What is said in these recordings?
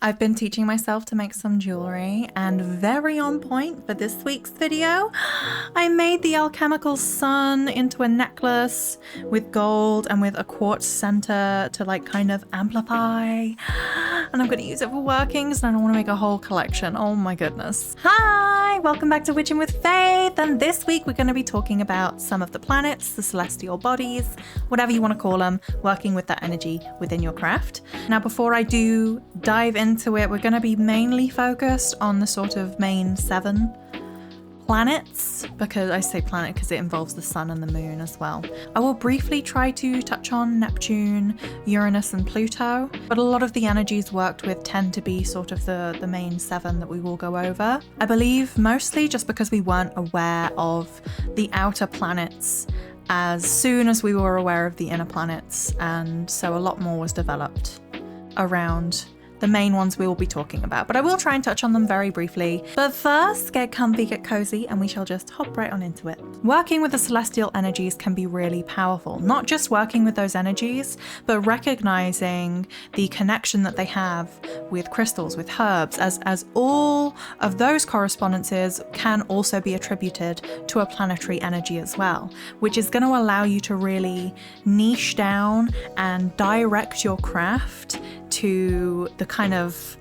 I've been teaching myself to make some jewelry, and very on point for this week's video, I made the alchemical sun into a necklace with gold and with a quartz center to like kind of amplify. And I'm going to use it for workings, and I want to make a whole collection. Oh my goodness. Hi, welcome back to Witchin with Faith, and this week we're going to be talking about some of the planets, the celestial bodies, whatever you want to call them, working with that energy within your craft. Now, before I do dive into it, we're going to be mainly focused on the sort of main 7 planets, because I say planet because it involves the sun and the moon as well. I will briefly try to touch on Neptune, Uranus and Pluto, but a lot of the energies worked with tend to be sort of the main 7 that we will go over. I believe mostly just because we weren't aware of the outer planets as soon as we were aware of the inner planets, and so a lot more was developed around the main ones we will be talking about, but I will try and touch on them very briefly. But first, get comfy, get cozy, and we shall just hop right on into it. Working with the celestial energies can be really powerful, not just working with those energies, but recognizing the connection that they have with crystals, with herbs, as all of those correspondences can also be attributed to a planetary energy as well, which is going to allow you to really niche down and direct your craft to the kind of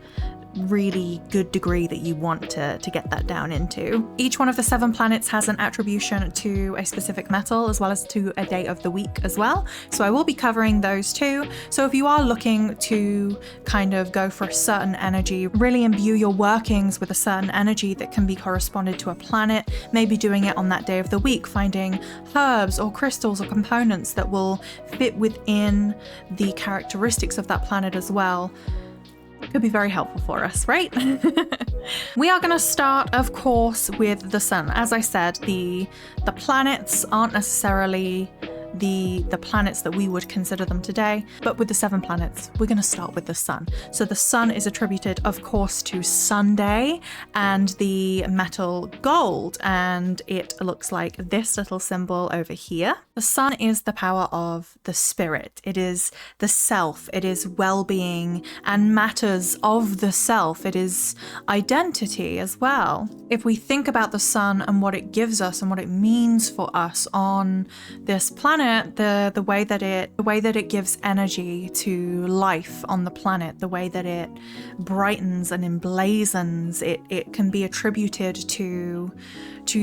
really good degree that you want to get that down into. Each one of the 7 planets has an attribution to a specific metal as well as to a day of the week as well. So I will be covering those too. So if you are looking to kind of go for a certain energy, really imbue your workings with a certain energy that can be corresponded to a planet, maybe doing it on that day of the week, finding herbs or crystals or components that will fit within the characteristics of that planet as well, could be very helpful for us, right? We are going to start, of course, with the sun. As I said, the planets aren't necessarily the planets that we would consider them today, but with the 7 planets, we're going to start with the sun. So the sun is attributed, of course, to Sunday and the metal gold, and it looks like this little symbol over here. The sun is the power of the spirit. It is the self. It is well-being and matters of the self. It is identity as well. If we think about the sun and what it gives us and what it means for us on this planet, the way that it gives energy to life on the planet, the way that it brightens and emblazons, it can be attributed to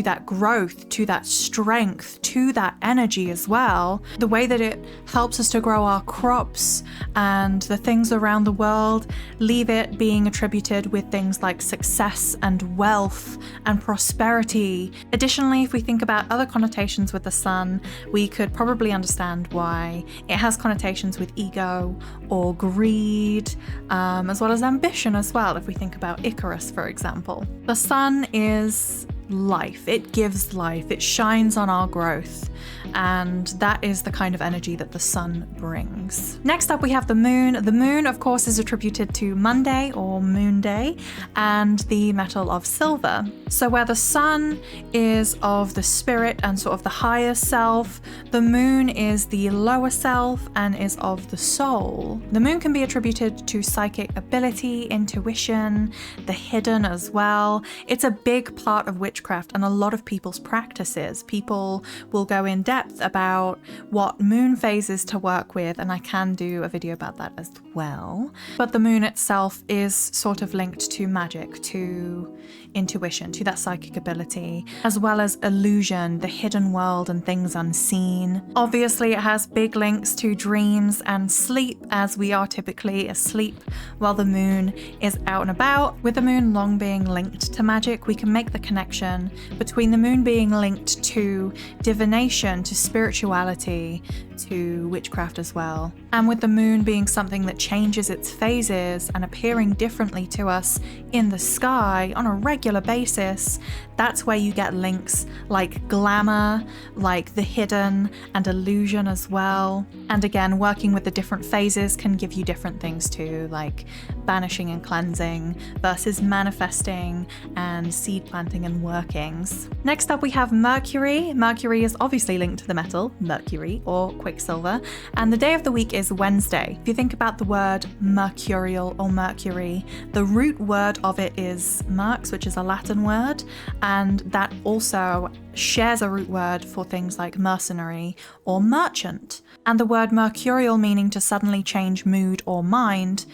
that growth, to that strength, to that energy as well. The way that it helps us to grow our crops and the things around the world, leave it being attributed with things like success and wealth and prosperity. Additionally, if we think about other connotations with the sun, we could probably understand why it has connotations with ego or greed, as well as ambition as well, if we think about Icarus, for example. The sun is life. It gives life. It shines on our growth, and that is the kind of energy that the sun brings. Next up, we have the moon. The moon, of course, is attributed to Monday or Moon Day and the metal of silver. So where the sun is of the spirit and sort of the higher self, the moon is the lower self and is of the soul. The moon can be attributed to psychic ability, intuition, the hidden as well. It's a big part of witchcraft and a lot of people's practices. People will go in depth about what moon phases to work with, and I can do a video about that as well. But the moon itself is sort of linked to magic, to intuition, to that psychic ability, as well as illusion, the hidden world and things unseen. Obviously, it has big links to dreams and sleep, as we are typically asleep while the moon is out and about. With the moon long being linked to magic, we can make the connection between the moon being linked to divination, to spirituality, to witchcraft as well. And with the moon being something that changes its phases and appearing differently to us in the sky on a regular basis, that's where you get links like glamour, like the hidden and illusion as well. And again, working with the different phases can give you different things too, like banishing and cleansing versus manifesting and seed planting and workings. Next up, we have Mercury. Mercury is obviously linked to the metal, mercury or quicksilver. Quicksilver, and the day of the week is Wednesday. If you think about the word mercurial or Mercury, the root word of it is merx, which is a Latin word, and that also shares a root word for things like mercenary or merchant. And the word mercurial meaning to suddenly change mood or mind,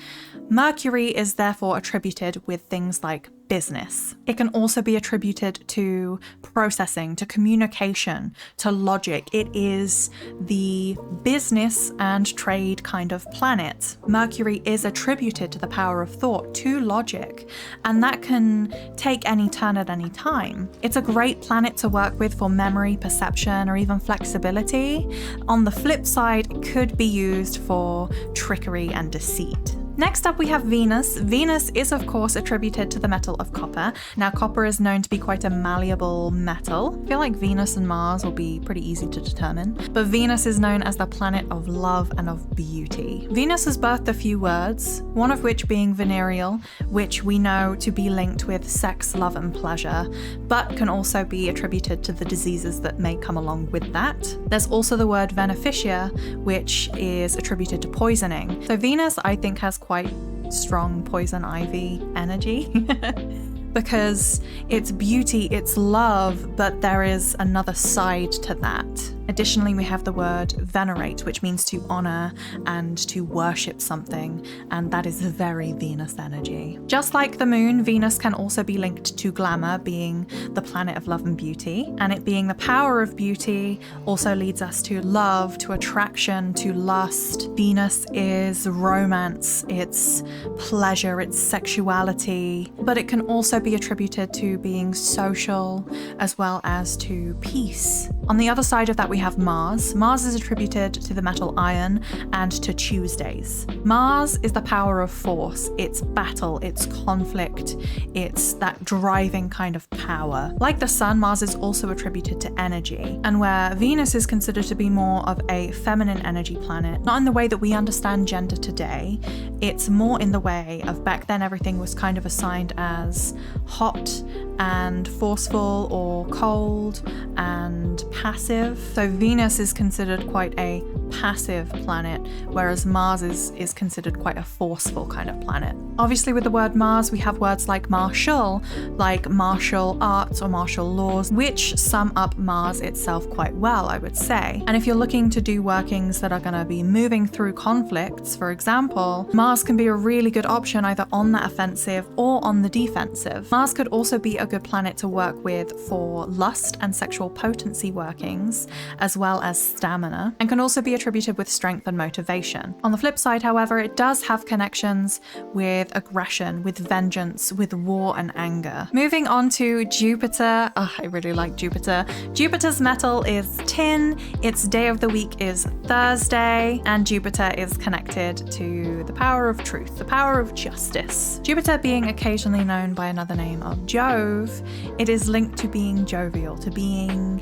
Mercury is therefore attributed with things like business. It can also be attributed to processing, to communication, to logic. It is the business and trade kind of planet. Mercury is attributed to the power of thought, to logic, and that can take any turn at any time. It's a great planet to work with for memory, perception, or even flexibility. On the flip side, it could be used for trickery and deceit. Next up we have Venus. Venus is of course attributed to the metal of copper. Now copper is known to be quite a malleable metal. I feel like Venus and Mars will be pretty easy to determine. But Venus is known as the planet of love and of beauty. Venus has birthed a few words, one of which being venereal, which we know to be linked with sex, love and pleasure, but can also be attributed to the diseases that may come along with that. There's also the word veneficia, which is attributed to poisoning. So Venus, I think, has quite strong poison ivy energy because it's beauty, it's love, but there is another side to that. Additionally, we have the word venerate, which means to honor and to worship something, and that is very Venus energy. Just like the moon, Venus can also be linked to glamour, being the planet of love and beauty, and it being the power of beauty also leads us to love, to attraction, to lust. Venus is romance, it's pleasure, it's sexuality, but it can also be attributed to being social as well as to peace. On the other side of that, we have Mars. Mars is attributed to the metal iron and to Tuesdays. Mars is the power of force. It's battle, it's conflict, it's that driving kind of power. Like the sun, Mars is also attributed to energy. And where Venus is considered to be more of a feminine energy planet, not in the way that we understand gender today, it's more in the way of back then everything was kind of assigned as hot and forceful or cold and passive. So Venus is considered quite a passive planet, whereas Mars is considered quite a forceful kind of planet. Obviously with the word Mars, we have words like martial arts or martial laws, which sum up Mars itself quite well, I would say. And if you're looking to do workings that are going to be moving through conflicts, for example, Mars can be a really good option either on the offensive or on the defensive. Mars could also be a good planet to work with for lust and sexual potency workings, as well as stamina, and can also be attributed with strength and motivation. On the flip side, however, it does have connections with aggression, with vengeance, with war and anger. Moving on to Jupiter. Oh, I really like Jupiter. Jupiter's metal is tin, its day of the week is Thursday, and Jupiter is connected to the power of truth, the power of justice. Jupiter being occasionally known by another name of Jove, it is linked to being jovial, to being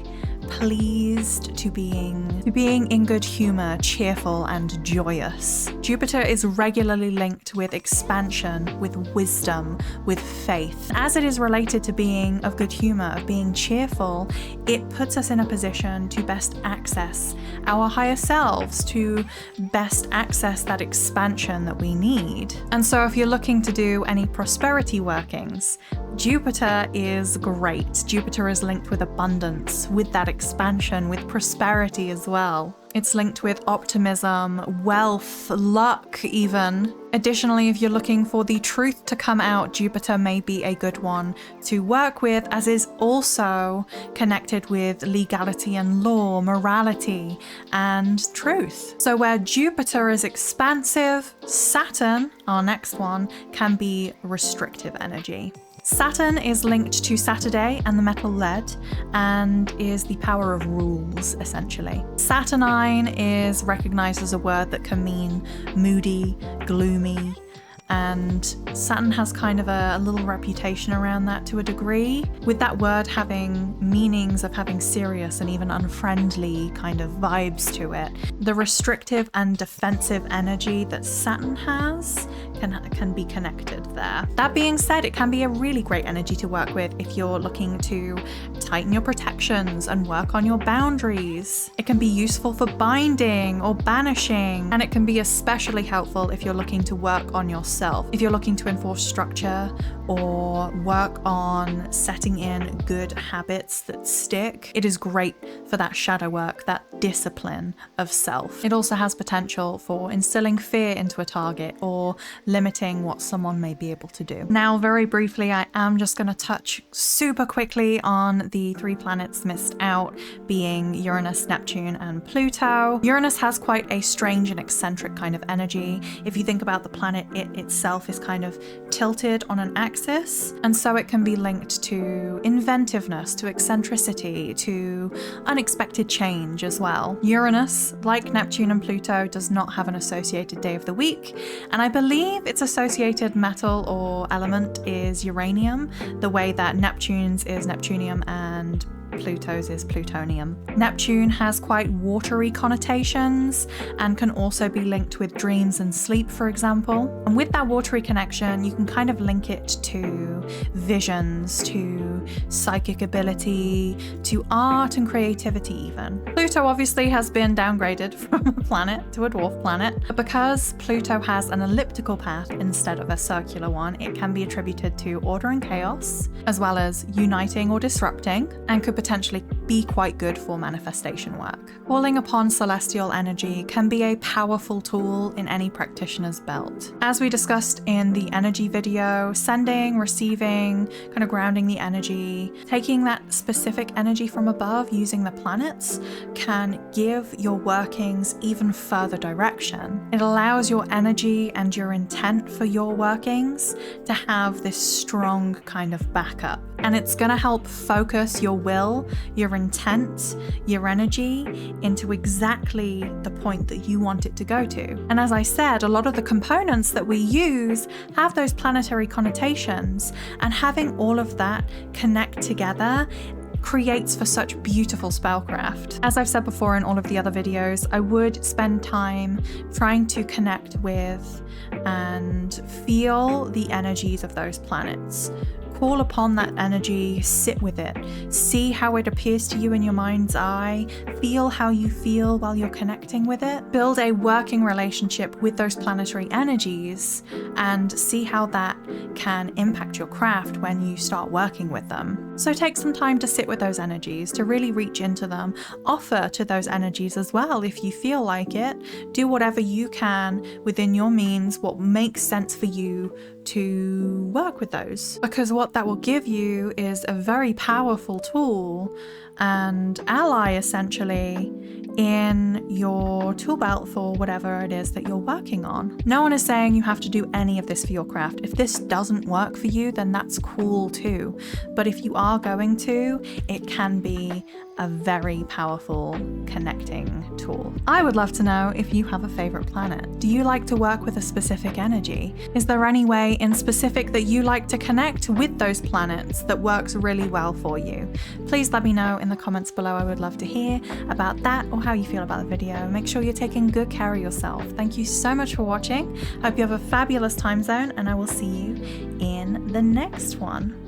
pleased, to being in good humor, cheerful and joyous. Jupiter is regularly linked with expansion, with wisdom, with faith. As it is related to being of good humor, of being cheerful, it puts us in a position to best access our higher selves, to best access that expansion that we need. And so if you're looking to do any prosperity workings, Jupiter is great. Jupiter is linked with abundance, with that expansion, with prosperity as well. It's linked with optimism, wealth, luck even. Additionally, if you're looking for the truth to come out, Jupiter may be a good one to work with, as is also connected with legality and law, morality and truth. So where Jupiter is expansive, Saturn, our next one, can be restrictive energy. Saturn is linked to Saturday and the metal lead and is the power of rules, essentially. Saturnine is recognized as a word that can mean moody, gloomy, and Saturn has kind of a little reputation around that to a degree, with that word having meanings of having serious and even unfriendly kind of vibes to it. The restrictive and defensive energy that Saturn has can be connected there. That being said, it can be a really great energy to work with if you're looking to tighten your protections and work on your boundaries. It can be useful for binding or banishing, and it can be especially helpful if you're looking to work on yourself. If you're looking to enforce structure or work on setting in good habits that stick, it is great for that shadow work, that discipline of self. It also has potential for instilling fear into a target or limiting what someone may be able to do. Now, very briefly, I am just going to touch super quickly on the 3 planets missed out, being Uranus, Neptune, and Pluto. Uranus has quite a strange and eccentric kind of energy. If you think about the planet, it itself is kind of tilted on an axis, and so it can be linked to inventiveness, to eccentricity, to unexpected change as well. Uranus, like Neptune and Pluto, does not have an associated day of the week, and I believe its associated metal or element is uranium, the way that Neptune's is neptunium and Pluto's is plutonium. Neptune has quite watery connotations and can also be linked with dreams and sleep, for example. And with that watery connection, you can kind of link it to visions, to psychic ability, to art and creativity even. Pluto obviously has been downgraded from a planet to a dwarf planet, but because Pluto has an elliptical path instead of a circular one, it can be attributed to order and chaos, as well as uniting or disrupting, and could potentially be quite good for manifestation work. Calling upon celestial energy can be a powerful tool in any practitioner's belt. As we discussed in the energy video, sending, receiving, kind of grounding the energy, taking that specific energy from above using the planets can give your workings even further direction. It allows your energy and your intent for your workings to have this strong kind of backup. And it's going to help focus your will, your intent, your energy into exactly the point that you want it to go to. And as I said, a lot of the components that we use have those planetary connotations, and having all of that connect together creates for such beautiful spellcraft. As I've said before in all of the other videos, I would spend time trying to connect with and feel the energies of those planets. Call upon that energy, sit with it, see how it appears to you in your mind's eye, feel how you feel while you're connecting with it, build a working relationship with those planetary energies, and see how that can impact your craft when you start working with them. So take some time to sit with those energies, to really reach into them, offer to those energies as well if you feel like it. Do whatever you can within your means, what makes sense for you to work with those, because what that will give you is a very powerful tool and ally essentially in your tool belt for whatever it is that you're working on. No one is saying you have to do any of this for your craft. If this doesn't work for you, then that's cool too. But if you are going to, it can be a very powerful connecting tool. I would love to know if you have a favorite planet. Do you like to work with a specific energy? Is there any way in specific that you like to connect with those planets that works really well for you? Please let me know in the comments below. I would love to hear about that or how you feel about the video. Make sure you're taking good care of yourself. Thank you so much for watching. Hope you have a fabulous time zone, and I will see you in the next one.